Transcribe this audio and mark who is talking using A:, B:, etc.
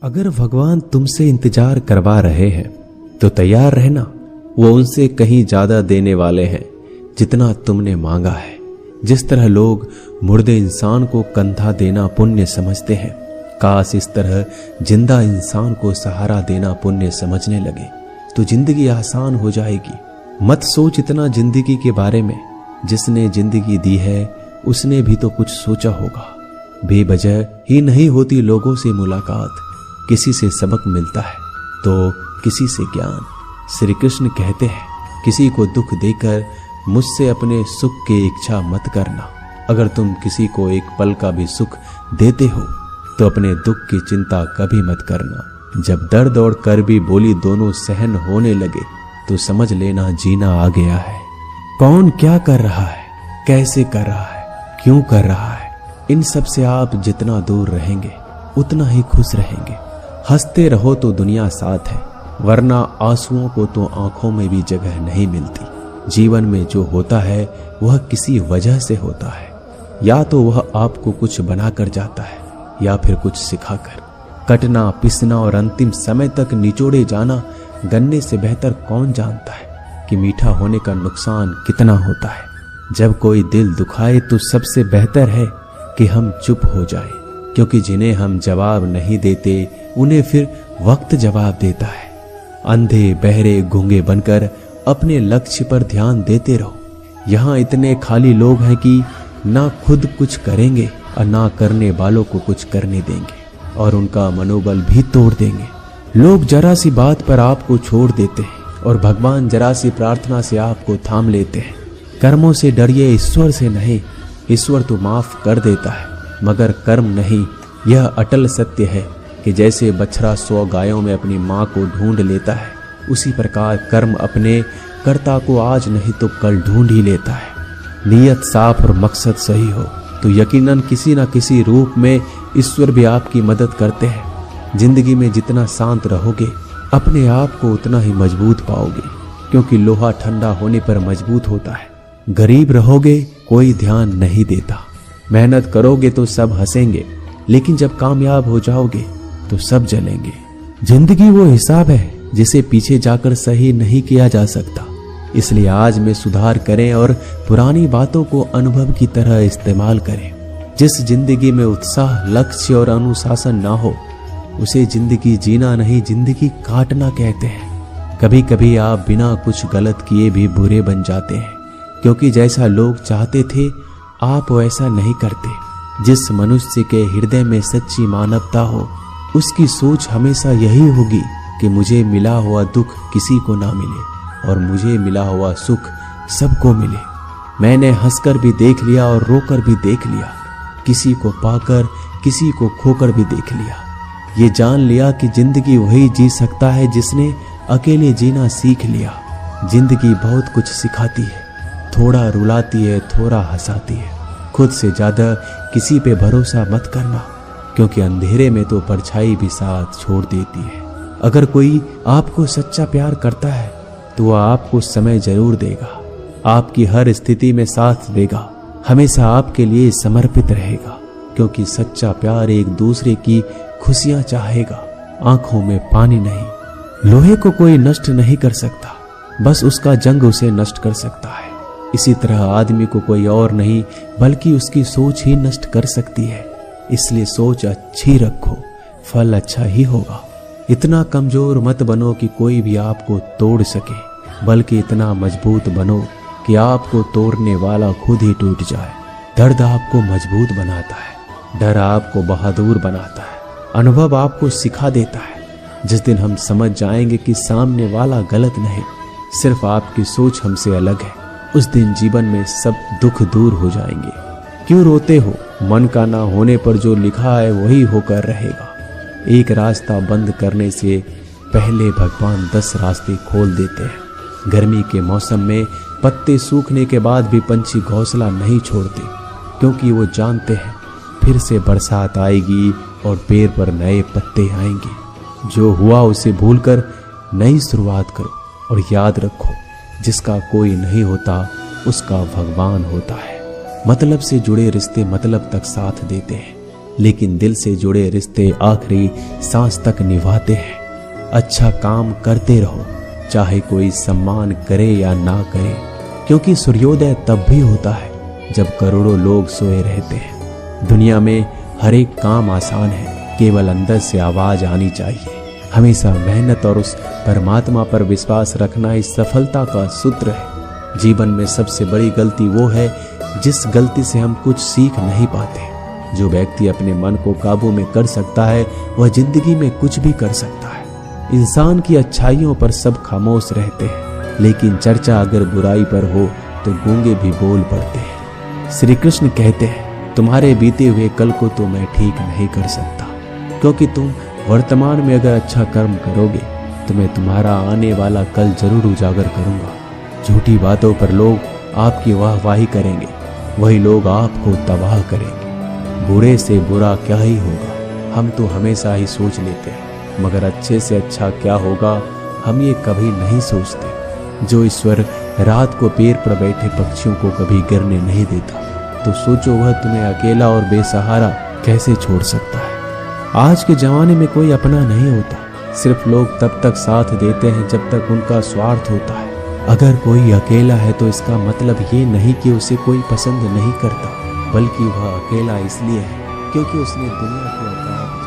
A: अगर भगवान तुमसे इंतजार करवा रहे हैं तो तैयार रहना। वो उनसे कहीं ज्यादा देने वाले हैं जितना तुमने मांगा है। जिस तरह लोग मुर्दे इंसान को कंधा देना पुण्य समझते हैं, काश इस तरह जिंदा इंसान को सहारा देना पुण्य समझने लगे तो जिंदगी आसान हो जाएगी। मत सोच इतना जिंदगी के बारे में। जिसने जिंदगी दी है उसने भी तो कुछ सोचा होगा। बेवजह ही नहीं होती लोगों से मुलाकात, किसी से सबक मिलता है तो किसी से ज्ञान। श्री कृष्ण कहते हैं, किसी को दुख देकर मुझसे अपने सुख की इच्छा मत करना। अगर तुम किसी को एक पल का भी सुख देते हो तो अपने दुख की चिंता कभी मत करना। जब दर्द और कर्बी बोली दोनों सहन होने लगे तो समझ लेना जीना आ गया है। कौन क्या कर रहा है, कैसे कर रहा है, क्यों कर रहा है, इन सब से आप जितना दूर रहेंगे उतना ही खुश रहेंगे। हंसते रहो तो दुनिया साथ है, वरना आंसुओं को तो आंखों में भी जगह नहीं मिलती। जीवन में जो होता है वह किसी वजह से होता है। या तो वह आपको कुछ बनाकर जाता है या फिर कुछ सिखाकर। कटना, पिसना और अंतिम समय तक निचोड़े जाना गन्ने से बेहतर कौन जानता है कि मीठा होने का नुकसान कितना होता है। जब कोई दिल दुखाए तो सबसे बेहतर है कि हम चुप हो जाएं, क्योंकि जिन्हें हम जवाब नहीं देते उन्हें फिर वक्त जवाब देता है। अंधे बहरे गूंगे बनकर अपने लक्ष्य पर ध्यान देते रहो। यहाँ इतने खाली लोग हैं कि ना खुद कुछ करेंगे और ना करने वालों को कुछ करने देंगे और उनका मनोबल भी तोड़ देंगे। लोग जरा सी बात पर आपको छोड़ देते हैं और भगवान जरा सी प्रार्थना से आपको थाम लेते हैं। कर्मों से डरिए, ईश्वर से नहीं। ईश्वर तो माफ कर देता है मगर कर्म नहीं। यह अटल सत्य है कि जैसे बछड़ा 100 गायों में अपनी माँ को ढूंढ लेता है, उसी प्रकार कर्म अपने कर्ता को आज नहीं तो कल ढूंढ ही लेता है। नीयत साफ और मकसद सही हो तो यकीनन किसी न किसी रूप में ईश्वर भी आपकी मदद करते हैं। जिंदगी में जितना शांत रहोगे अपने आप को उतना ही मजबूत पाओगे, क्योंकि लोहा ठंडा होने पर मजबूत होता है। गरीब रहोगे कोई ध्यान नहीं देता। मेहनत करोगे तो सब हंसेंगे, लेकिन जब कामयाब हो जाओगे तो सब जलेंगे। जिंदगी वो हिसाब है जिसे पीछे जाकर सही नहीं किया जा सकता। इसलिए आज में सुधार करें और पुरानी बातों को अनुभव की तरह इस्तेमाल करें। जिस जिंदगी में उत्साह, लक्ष्य और अनुशासन ना हो उसे जिंदगी जीना नहीं, जिंदगी काटना कहते हैं। कभी कभी आप बिना कुछ गलत किए भी बुरे बन जाते हैं, क्योंकि जैसा लोग चाहते थे आप वैसा नहीं करते। जिस मनुष्य के हृदय में सच्ची मानवता हो उसकी सोच हमेशा यही होगी कि मुझे मिला हुआ दुख किसी को ना मिले और मुझे मिला हुआ सुख सबको मिले। मैंने हंसकर भी देख लिया और रोकर भी देख लिया, किसी को पाकर किसी को खोकर भी देख लिया। ये जान लिया कि जिंदगी वही जी सकता है जिसने अकेले जीना सीख लिया। जिंदगी बहुत कुछ सिखाती है, थोड़ा रुलाती है, थोड़ा हंसाती है। खुद से ज्यादा किसी पे भरोसा मत करना, क्योंकि अंधेरे में तो परछाई भी साथ छोड़ देती है। अगर कोई आपको सच्चा प्यार करता है तो वह आपको समय जरूर देगा, आपकी हर स्थिति में साथ देगा, हमेशा आपके लिए समर्पित रहेगा, क्योंकि सच्चा प्यार एक दूसरे की खुशियां चाहेगा, आंखों में पानी नहीं। लोहे को कोई नष्ट नहीं कर सकता, बस उसका जंग उसे नष्ट कर सकता है। इसी तरह आदमी को कोई और नहीं बल्कि उसकी सोच ही नष्ट कर सकती है। इसलिए सोच अच्छी रखो, फल अच्छा ही होगा। इतना कमजोर मत बनो कि कोई भी आपको तोड़ सके, बल्कि इतना मजबूत बनो कि आपको तोड़ने वाला खुद ही टूट जाए। दर्द आपको मजबूत बनाता है, डर आपको बहादुर बनाता है, अनुभव आपको सिखा देता है। जिस दिन हम समझ जाएंगे कि सामने वाला गलत नहीं, सिर्फ आपकी सोच हमसे अलग है, उस दिन जीवन में सब दुख दूर हो जाएंगे। क्यों रोते हो? मन का ना होने पर जो लिखा है वही होकर रहेगा। एक रास्ता बंद करने से पहले भगवान 10 रास्ते खोल देते हैं। गर्मी के मौसम में पत्ते सूखने के बाद भी पंछी घोंसला नहीं छोड़ते, क्योंकि वो जानते हैं फिर से बरसात आएगी और पेड़ पर नए पत्ते आएंगे। जो हुआ उसे भूलकर नई शुरुआत करो और याद रखो, जिसका कोई नहीं होता उसका भगवान होता है। मतलब से जुड़े रिश्ते मतलब तक साथ देते हैं, लेकिन दिल से जुड़े रिश्ते आखिरी सांस तक निभाते हैं। अच्छा काम करते रहो, चाहे कोई सम्मान करे या ना करे, क्योंकि सूर्योदय तब भी होता है जब करोड़ों लोग सोए रहते हैं। दुनिया में हर एक काम आसान है, केवल अंदर से आवाज आनी चाहिए। हमेशा मेहनत और उस परमात्मा पर विश्वास रखना इस सफलता का सूत्र है। जीवन में सबसे बड़ी गलती वो है जिस गलती से हम कुछ सीख नहीं पाते। जो व्यक्ति अपने मन को काबू में कर सकता है वह जिंदगी में कुछ भी कर सकता है। इंसान की अच्छाइयों पर सब खामोश रहते हैं, लेकिन चर्चा अगर बुराई पर हो तो गूंगे भी बोल पड़ते हैं। श्री कृष्ण कहते हैं, तुम्हारे बीते हुए कल को तो मैं ठीक नहीं कर सकता, क्योंकि तुम वर्तमान में अगर अच्छा कर्म करोगे तो मैं तुम्हारा आने वाला कल जरूर उजागर करूंगा। झूठी बातों पर लोग आपकी वाहवाही करेंगे, वही लोग आपको तबाह करेंगे। बुरे से बुरा क्या ही होगा, हम तो हमेशा ही सोच लेते हैं, मगर अच्छे से अच्छा क्या होगा हम ये कभी नहीं सोचते। जो ईश्वर रात को पेड़ पर बैठे पक्षियों को कभी गिरने नहीं देता, तो सोचो वह तुम्हें अकेला और बेसहारा कैसे छोड़ सकता है। आज के जमाने में कोई अपना नहीं होता, सिर्फ लोग तब तक साथ देते हैं जब तक उनका स्वार्थ होता है। अगर कोई अकेला है तो इसका मतलब ये नहीं कि उसे कोई पसंद नहीं करता, बल्कि वह अकेला इसलिए है क्योंकि उसने दुनिया को अपना